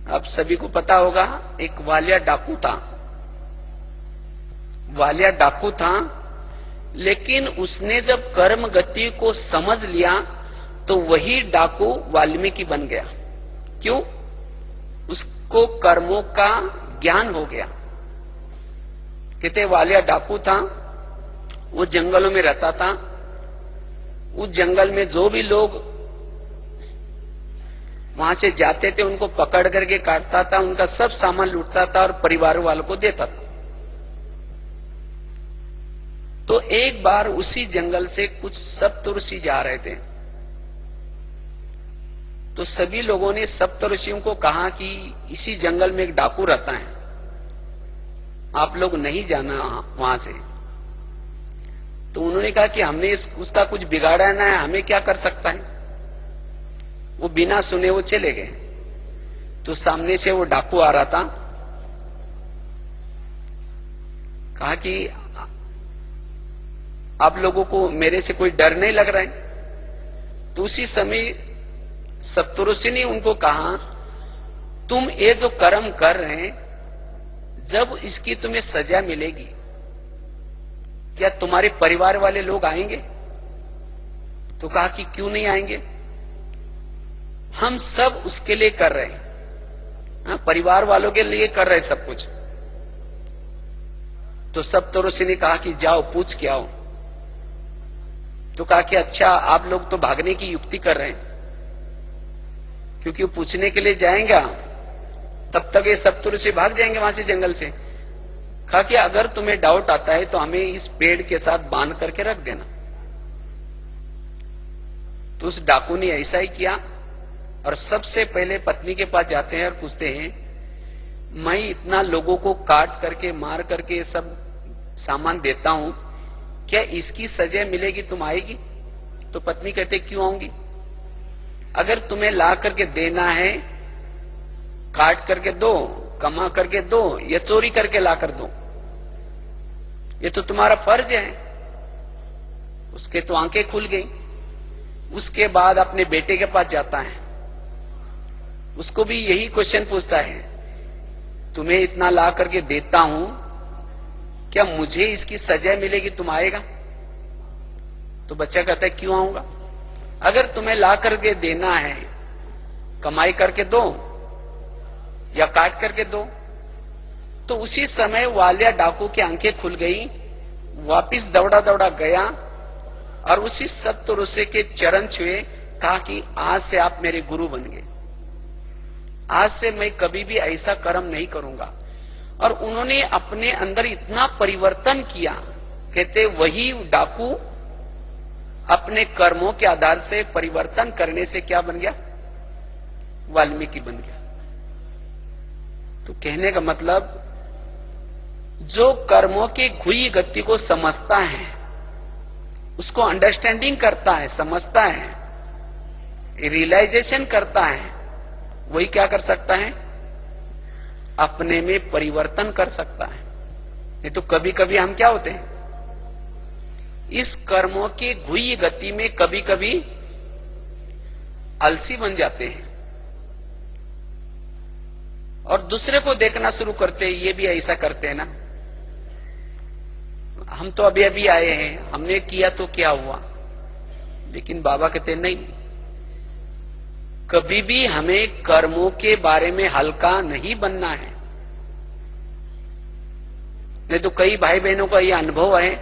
अब सभी को पता होगा, एक वालिया डाकू था। वालिया डाकू था, लेकिन उसने जब कर्म गति को समझ लिया तो वही डाकू वाल्मीकि बन गया। क्यों? उसको कर्मों का ज्ञान हो गया। कहते वालिया डाकू था, वो जंगलों में रहता था। उस जंगल में जो भी लोग वहां से जाते थे उनको पकड़ करके काटता था, उनका सब सामान लूटता था और परिवार वालों को देता था। तो एक बार उसी जंगल से कुछ सप्तऋषि जा रहे थे, तो सभी लोगों ने सप्तऋषियों को कहा कि इसी जंगल में एक डाकू रहता है, आप लोग नहीं जाना वहां से। तो उन्होंने कहा कि हमने उसका कुछ बिगाड़ा ना है, हमें क्या कर सकता है। वो बिना सुने वो चले गए। तो सामने से वो डाकू आ रहा था, कहा कि आप लोगों को मेरे से कोई डर नहीं लग रहा है। तो उसी समय सप्तऋषि ने उनको कहा, तुम ये जो कर्म कर रहे हैं, जब इसकी तुम्हें सजा मिलेगी क्या तुम्हारे परिवार वाले लोग आएंगे? तो कहा कि क्यों नहीं आएंगे, हम सब उसके लिए कर रहे हैं, परिवार वालों के लिए कर रहे हैं सब कुछ। तो सप्तऋषि ने कहा कि जाओ पूछ के आओ। तो कहा कि अच्छा, आप लोग तो भागने की युक्ति कर रहे हैं, क्योंकि वो पूछने के लिए जाएंगे तब तक ये सप्तऋषि भाग जाएंगे वहां से जंगल से। कहा कि अगर तुम्हें डाउट आता है तो हमें इस पेड़ के साथ बांध करके रख देना। तो उस डाकू ने ऐसा ही किया और सबसे पहले पत्नी के पास जाते हैं और पूछते हैं, मैं इतना लोगों को काट करके मार करके सब सामान देता हूं, क्या इसकी सजा मिलेगी, तुम आएगी? तो पत्नी कहते क्यों आऊंगी, अगर तुम्हें ला करके देना है, काट करके दो, कमा करके दो, या चोरी करके ला कर दो, ये तो तुम्हारा फर्ज है। उसके तो आंखें खुल गई। उसके बाद अपने बेटे के पास जाता है, उसको भी यही क्वेश्चन पूछता है, तुम्हें इतना ला करके देता हूं, क्या मुझे इसकी सजा मिलेगी, तुम आएगा? तो बच्चा कहता है क्यों आऊंगा, अगर तुम्हें ला करके देना है, कमाई करके दो या काट करके दो। तो उसी समय वालिया डाकू की आंखें खुल गई, वापिस दौड़ा दौड़ा गया और उसी सप्तऋषि के चरण छुए, कहा कि आज से आप मेरे गुरु बन गए, आज से मैं कभी भी ऐसा कर्म नहीं करूंगा। और उन्होंने अपने अंदर इतना परिवर्तन किया, कहते वही डाकू अपने कर्मों के आधार से परिवर्तन करने से क्या बन गया, वाल्मीकि बन गया। तो कहने का मतलब, जो कर्मों की घुई गति को समझता है, उसको अंडरस्टैंडिंग करता है, समझता है, रियलाइजेशन करता है, वही क्या कर सकता है, अपने में परिवर्तन कर सकता है। नहीं तो कभी कभी हम क्या होते हैं, इस कर्मों की घुई गति में कभी कभी आलसी बन जाते हैं और दूसरे को देखना शुरू करते हैं, ये भी ऐसा करते हैं ना, हम तो अभी अभी आए हैं, हमने किया तो क्या हुआ। लेकिन बाबा कहते नहीं, कभी भी हमें कर्मों के बारे में हल्का नहीं बनना है। नहीं तो कई भाई बहनों का यह अनुभव है,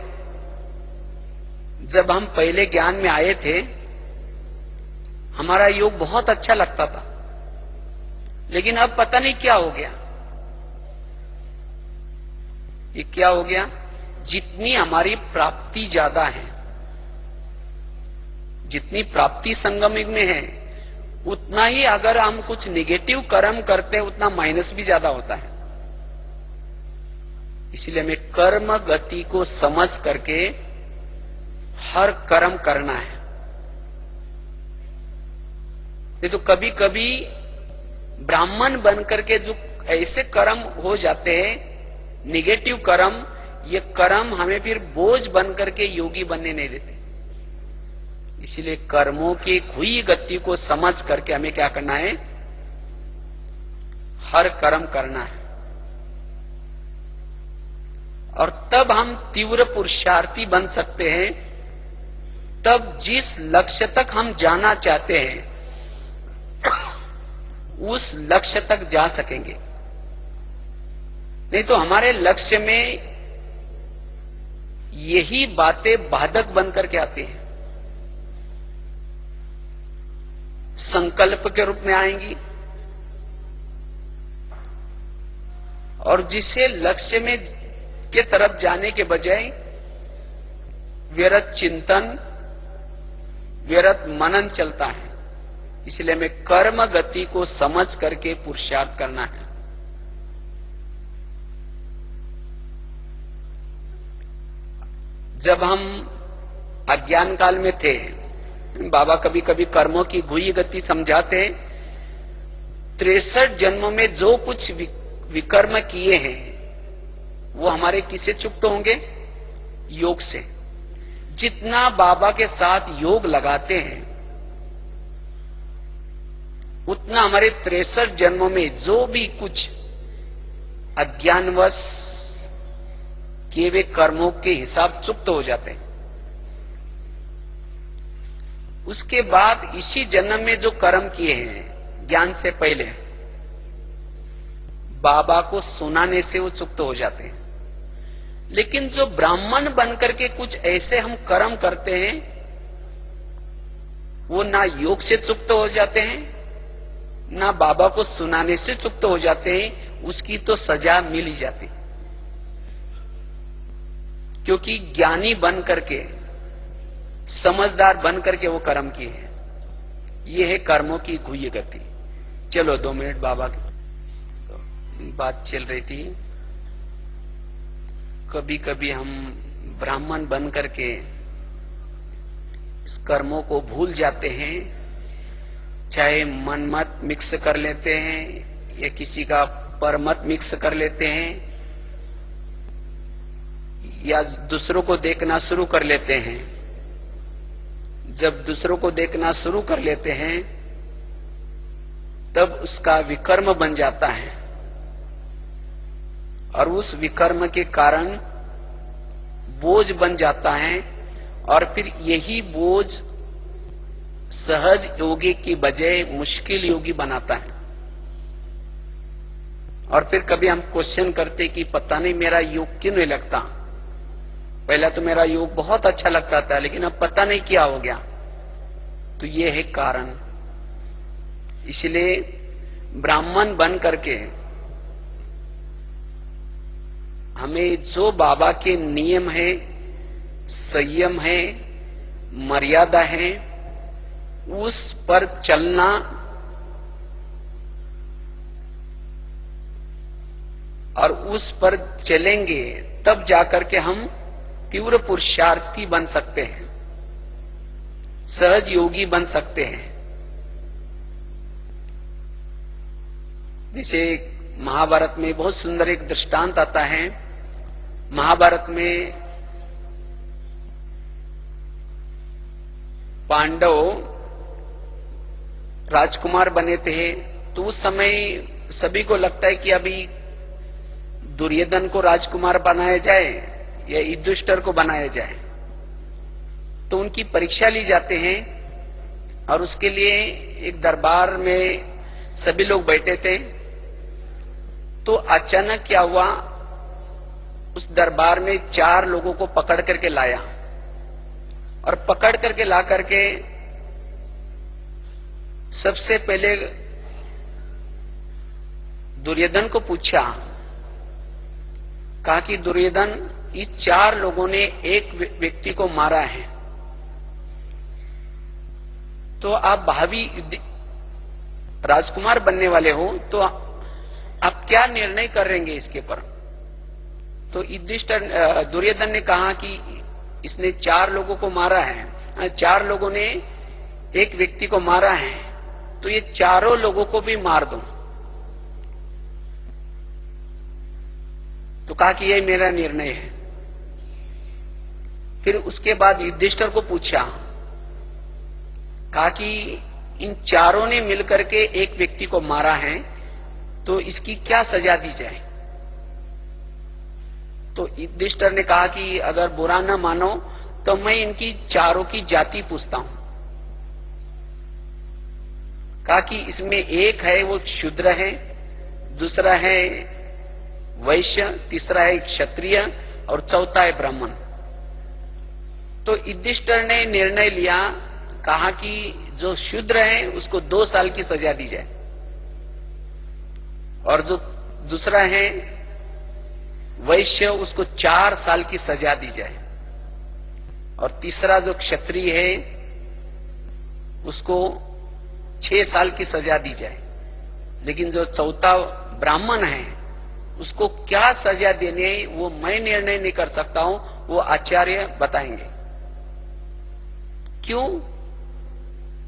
जब हम पहले ज्ञान में आए थे, हमारा योग बहुत अच्छा लगता था, लेकिन अब पता नहीं क्या हो गया। ये क्या हो गया, जितनी हमारी प्राप्ति ज्यादा है, जितनी प्राप्ति संगम में है, उतना ही अगर हम कुछ निगेटिव कर्म करते हैं, उतना माइनस भी ज्यादा होता है। इसलिए हमें कर्म गति को समझ करके हर कर्म करना है। नहीं तो कभी कभी ब्राह्मण बनकर के जो ऐसे कर्म हो जाते हैं, निगेटिव कर्म, ये कर्म हमें फिर बोझ बनकर के योगी बनने नहीं देते। इसलिए कर्मों की हुई गति को समझ करके हमें क्या करना है, हर कर्म करना है। और तब हम तीव्र पुरुषार्थी बन सकते हैं, तब जिस लक्ष्य तक हम जाना चाहते हैं उस लक्ष्य तक जा सकेंगे। नहीं तो हमारे लक्ष्य में यही बातें बाधक बन करके आती हैं, संकल्प के रूप में आएंगी, और जिससे लक्ष्य में के तरफ जाने के बजाय व्यर्थ चिंतन, व्यर्थ मनन चलता है। इसलिए हमें कर्म गति को समझ करके पुरुषार्थ करना है। जब हम अज्ञान काल में थे, बाबा कभी कभी कर्मों की गुह्य गति समझाते। 63 जन्मों में जो कुछ विकर्म किए हैं वो हमारे किससे चुक्त होंगे? योग से। जितना बाबा के साथ योग लगाते हैं उतना हमारे 63 जन्मों में जो भी कुछ अज्ञानवश किए हुए कर्मों के हिसाब चुक्त हो जाते हैं। उसके बाद इसी जन्म में जो कर्म किए हैं ज्ञान से पहले, बाबा को सुनाने से वो चुक्त हो जाते हैं। लेकिन जो ब्राह्मण बनकर के कुछ ऐसे हम कर्म करते हैं, वो ना योग से चुक्त हो जाते हैं, ना बाबा को सुनाने से चुक्त हो जाते हैं। उसकी तो सजा मिल ही जाती, क्योंकि ज्ञानी बन करके, समझदार बन करके वो कर्म किए हैं। ये है कर्मों की गुह्य गति। चलो 2 मिनट बाबा की बात चल रही थी। कभी कभी हम ब्राह्मण बन करके इस कर्मों को भूल जाते हैं, चाहे मन मत मिक्स कर लेते हैं या किसी का परमत मिक्स कर लेते हैं, या दूसरों को देखना शुरू कर लेते हैं। जब दूसरों को देखना शुरू कर लेते हैं तब उसका विकर्म बन जाता है, और उस विकर्म के कारण बोझ बन जाता है। और फिर यही बोझ सहज योगी की बजाय मुश्किल योगी बनाता है। और फिर कभी हम क्वेश्चन करते कि पता नहीं मेरा योग क्यों नहीं लगता। पहला तो मेरा योग बहुत अच्छा लगता था, लेकिन अब पता नहीं क्या हो गया। तो ये है कारण। इसलिए ब्राह्मण बन करके हमें जो बाबा के नियम है, संयम है, मर्यादा है, उस पर चलना और उस पर चलेंगे तब जाकर के हम तीव्र पुरुषार्थी बन सकते हैं, सहज योगी बन सकते हैं। जैसे महाभारत में बहुत सुंदर एक दृष्टांत आता है। महाभारत में पांडव राजकुमार बने थे, तो उस समय सभी को लगता है कि अभी दुर्योधन को राजकुमार बनाया जाए या युधिष्ठिर को बनाया जाए। तो उनकी परीक्षा ली जाते हैं, और उसके लिए एक दरबार में सभी लोग बैठे थे। तो अचानक क्या हुआ, उस दरबार में 4 लोगों को पकड़ करके लाया, और पकड़ करके ला करके सबसे पहले दुर्योधन को पूछा, कहा कि दुर्योधन, इस 4 लोगों ने एक व्यक्ति को मारा है, तो आप भावी राजकुमार बनने वाले हो, तो आप क्या निर्णय करेंगे इसके पर? तो दुर्योधन ने कहा कि इसने 4 लोगों को मारा है, 4 लोगों ने एक व्यक्ति को मारा है, तो ये चारों लोगों को भी मार दो। तो कहा कि यही मेरा निर्णय है। फिर उसके बाद युधिष्ठिर को पूछा, कहा कि इन चारों ने मिलकर के एक व्यक्ति को मारा है, तो इसकी क्या सजा दी जाए? तो युधिष्ठिर ने कहा कि अगर बुरा न मानो तो मैं इनकी चारों की जाति पूछता हूं। कहा कि इसमें एक है वो शूद्र है, दूसरा है वैश्य, तीसरा है क्षत्रिय और चौथा है ब्राह्मण। तो युधिष्ठिर ने निर्णय लिया, कहा कि जो शूद्र है उसको 2 साल की सजा दी जाए, और जो दूसरा है वैश्य उसको 4 साल की सजा दी जाए, और तीसरा जो क्षत्रिय है उसको 6 साल की सजा दी जाए। लेकिन जो चौथा ब्राह्मण है उसको क्या सजा देनी है वो मैं निर्णय नहीं कर सकता हूं, वो आचार्य बताएंगे। क्यों?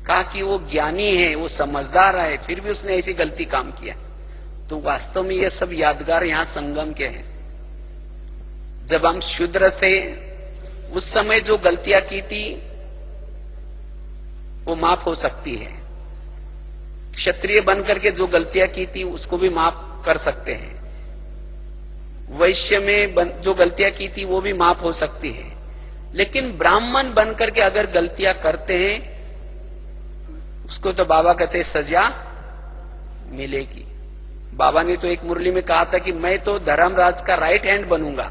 कहा कि वो ज्ञानी है, वो समझदार है, फिर भी उसने ऐसी गलती काम किया। तो वास्तव में ये सब यादगार यहां संगम के हैं। जब हम शूद्र थे उस समय जो गलतियां की थी वो माफ हो सकती है, क्षत्रिय बनकर के जो गलतियां की थी उसको भी माफ कर सकते हैं, वैश्य में जो गलतियां की थी वो भी माफ हो सकती है। लेकिन ब्राह्मण बनकर के अगर गलतियां करते हैं उसको तो बाबा कहते हैं सजा मिलेगी। बाबा ने तो एक मुरली में कहा था कि मैं तो धर्मराज का राइट हैंड बनूंगा।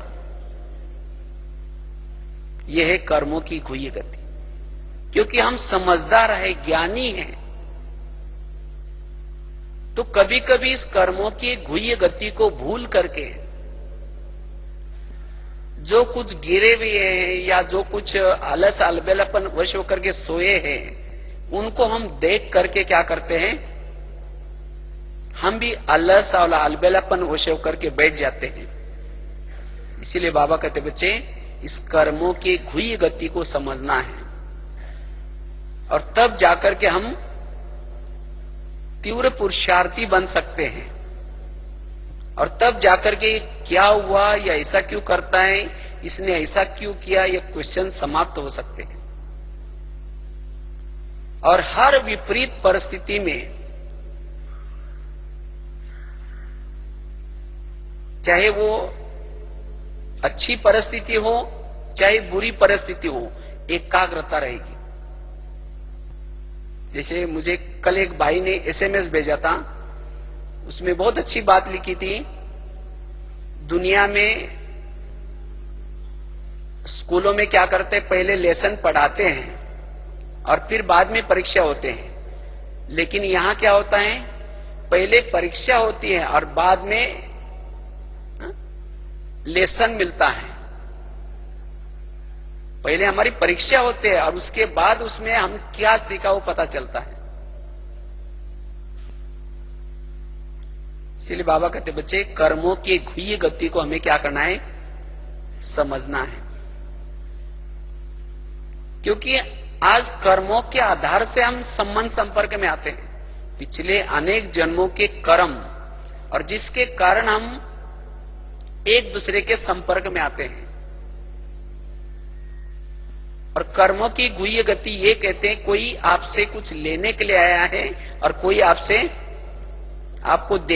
यह है कर्मों की गुह्य गति, क्योंकि हम समझदार है, ज्ञानी हैं, तो कभी कभी इस कर्मों की गुह्य गति को भूल करके जो कुछ गिरे हुए हैं या जो कुछ आलस अलबेलापन वश होकर के सोए हैं उनको हम देख करके क्या करते हैं, हम भी आलस और अलबेलापन वश होकर के बैठ जाते हैं। इसीलिए बाबा कहते बच्चे इस कर्मों की गुह्य गति को समझना है, और तब जाकर के हम तीव्र पुरुषार्थी बन सकते हैं, और तब जाकर के क्या हुआ या ऐसा क्यों करता है, इसने ऐसा क्यों किया, ये क्वेश्चन समाप्त हो सकते हैं। और हर विपरीत परिस्थिति में, चाहे वो अच्छी परिस्थिति हो चाहे बुरी परिस्थिति हो, एकाग्रता रहेगी। जैसे मुझे कल एक भाई ने एसएमएस भेजा था, उसमें बहुत अच्छी बात लिखी थी। दुनिया में स्कूलों में क्या करते हैं, पहले लेसन पढ़ाते हैं और फिर बाद में परीक्षा होते हैं। लेकिन यहां क्या होता है, पहले परीक्षा होती है और बाद में लेसन मिलता है। पहले हमारी परीक्षा होती है और उसके बाद उसमें हम क्या सीखा वो पता चलता है। इसलिए बाबा कहते बच्चे कर्मों की गुह्य गति को हमें क्या करना है, समझना है। क्योंकि आज कर्मों के आधार से हम संबंध संपर्क में आते हैं, पिछले अनेक जन्मों के कर्म, और जिसके कारण हम एक दूसरे के संपर्क में आते हैं। और कर्मों की गुह्य गति ये कहते हैं, कोई आपसे कुछ लेने के लिए आया है और कोई आपसे आपको